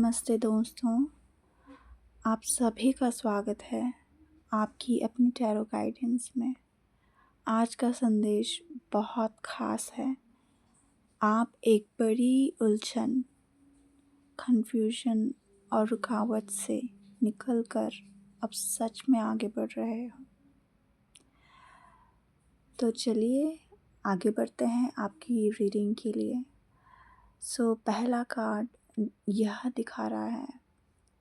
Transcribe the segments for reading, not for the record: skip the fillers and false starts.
नमस्ते दोस्तों, आप सभी का स्वागत है आपकी अपनी टैरो गाइडेंस में। आज का संदेश बहुत ख़ास है। आप एक बड़ी उलझन, कन्फ्यूजन और रुकावट से निकलकर अब सच में आगे बढ़ रहे हो। तो चलिए आगे बढ़ते हैं आपकी रीडिंग के लिए। पहला कार्ड यह दिखा रहा है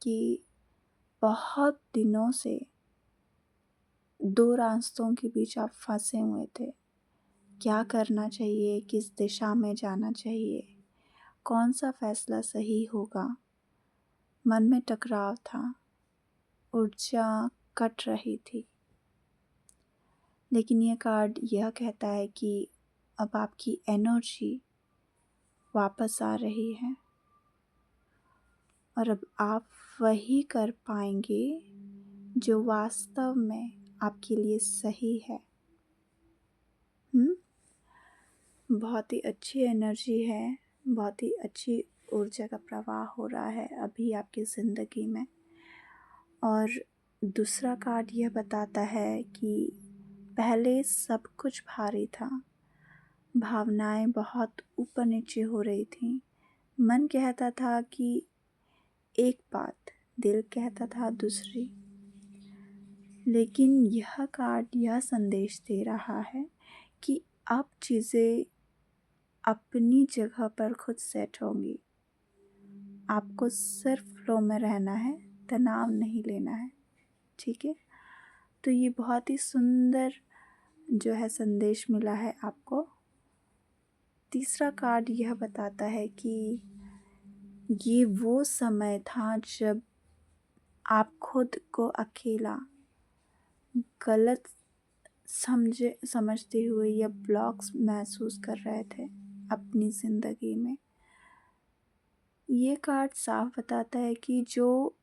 कि बहुत दिनों से दो रास्तों के बीच आप फंसे हुए थे। क्या करना चाहिए, किस दिशा में जाना चाहिए, कौन सा फैसला सही होगा। मन में टकराव था, ऊर्जा कट रही थी। लेकिन यह कार्ड यह कहता है कि अब आपकी एनर्जी वापस आ रही है और अब आप वही कर पाएंगे जो वास्तव में आपके लिए सही है। बहुत ही अच्छी एनर्जी है, बहुत ही अच्छी ऊर्जा का प्रवाह हो रहा है अभी आपकी ज़िंदगी में। और दूसरा कार्ड यह बताता है कि पहले सब कुछ भारी था, भावनाएं बहुत ऊपर नीचे हो रही थी। मन कहता था कि एक बात, दिल कहता था दूसरी। लेकिन यह कार्ड यह संदेश दे रहा है कि अब चीज़ें अपनी जगह पर खुद सेट होंगी। आपको सिर्फ फ्लो में रहना है, तनाव नहीं लेना है। ठीक है, तो ये बहुत ही सुंदर जो है संदेश मिला है आपको। तीसरा कार्ड यह बताता है कि ये वो समय था जब आप खुद को अकेला, गलत समझते हुए या ब्लॉक्स महसूस कर रहे थे अपनी ज़िंदगी में। ये कार्ड साफ बताता है कि जो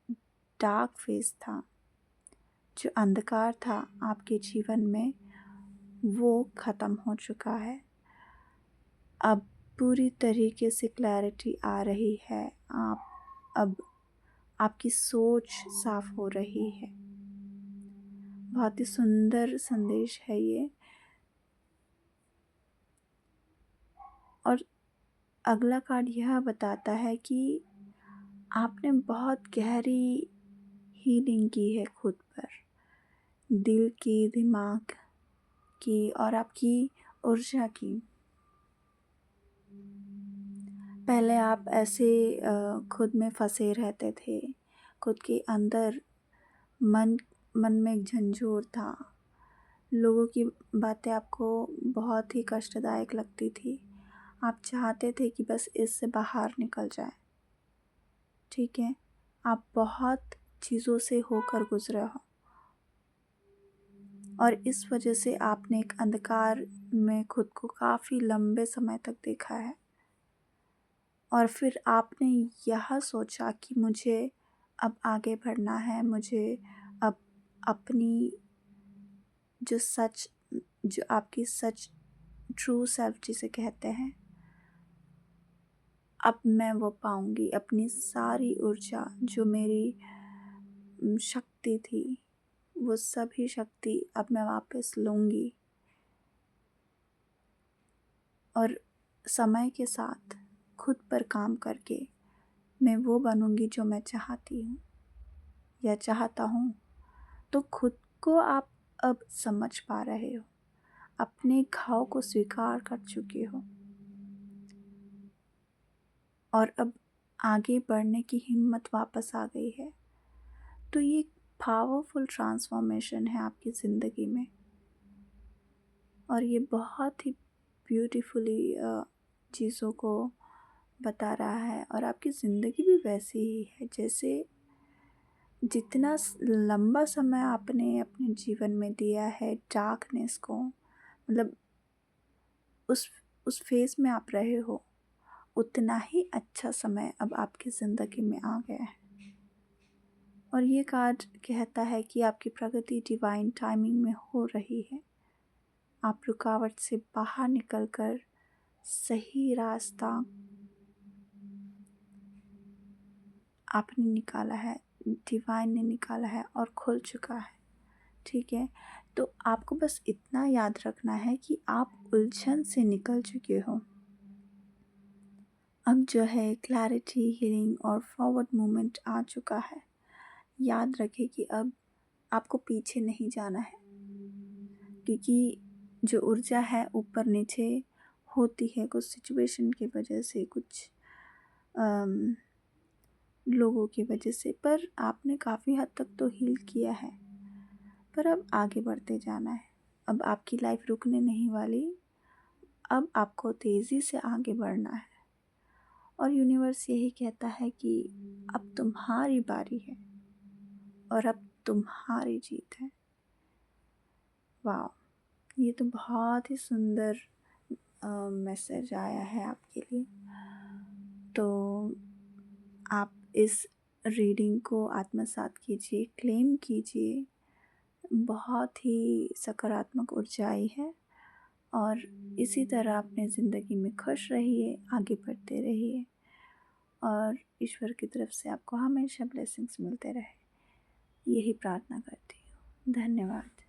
डार्क फेस था, जो अंधकार था आपके जीवन में, वो ख़त्म हो चुका है। अब पूरी तरीके से क्लैरिटी आ रही है। अब आपकी सोच साफ हो रही है। बहुत ही सुंदर संदेश है ये। और अगला कार्ड यह बताता है कि आपने बहुत गहरी हीलिंग की है खुद पर, दिल की, दिमाग की और आपकी ऊर्जा की। पहले आप ऐसे खुद में फंसे रहते थे, खुद के अंदर मन में एक झंझोर था। लोगों की बातें आपको बहुत ही कष्टदायक लगती थी। आप चाहते थे कि बस इससे बाहर निकल जाए। ठीक है, आप बहुत चीज़ों से होकर गुजरे हो और इस वजह से आपने एक अंधकार में खुद को काफ़ी लंबे समय तक देखा है। और फिर आपने यह सोचा कि मुझे अब आगे बढ़ना है, मुझे अब अपनी जो आपकी सच, ट्रू सेल्फ जिसे कहते हैं, अब मैं वो पाऊंगी। अपनी सारी ऊर्जा, जो मेरी शक्ति थी, वो सभी शक्ति अब मैं वापस लूँगी। और समय के साथ खुद पर काम करके मैं वो बनूंगी जो मैं चाहती हूँ या चाहता हूँ। तो खुद को आप अब समझ पा रहे हो, अपने घाव को स्वीकार कर चुके हो और अब आगे बढ़ने की हिम्मत वापस आ गई है। तो ये पावरफुल ट्रांसफॉर्मेशन है आपकी ज़िंदगी में और ये बहुत ही ब्यूटीफुली चीज़ों को बता रहा है। और आपकी ज़िंदगी भी वैसी ही है जैसे जितना लंबा समय आपने अपने जीवन में दिया है डार्कनेस को, मतलब उस फेज़ में आप रहे हो, उतना ही अच्छा समय अब आपकी ज़िंदगी में आ गया है। और ये कार्ड कहता है कि आपकी प्रगति डिवाइन टाइमिंग में हो रही है। आप रुकावट से बाहर निकलकर सही रास्ता आपने निकाला है, डिवाइन ने निकाला है और खुल चुका है। ठीक है, तो आपको बस इतना याद रखना है कि आप उलझन से निकल चुके हो। अब जो है क्लैरिटी, हीलिंग और फॉरवर्ड मूवमेंट आ चुका है। याद रखें कि अब आपको पीछे नहीं जाना है, क्योंकि जो ऊर्जा है ऊपर नीचे होती है कुछ सिचुएशन की वजह से, कुछ लोगों की वजह से, पर आपने काफ़ी हद तक तो हील किया है। पर अब आगे बढ़ते जाना है। अब आपकी लाइफ रुकने नहीं वाली, अब आपको तेज़ी से आगे बढ़ना है। और यूनिवर्स यही कहता है कि अब तुम्हारी बारी है और अब तुम्हारी जीत है। वाह, ये तो बहुत ही सुंदर मैसेज आया है आपके लिए। तो आप इस रीडिंग को आत्मसात कीजिए, क्लेम कीजिए। बहुत ही सकारात्मक ऊर्जाएं है और इसी तरह अपने ज़िंदगी में खुश रहिए, आगे बढ़ते रहिए और ईश्वर की तरफ से आपको हमेशा ब्लेसिंग्स मिलते रहे, यही प्रार्थना करती हूँ। धन्यवाद।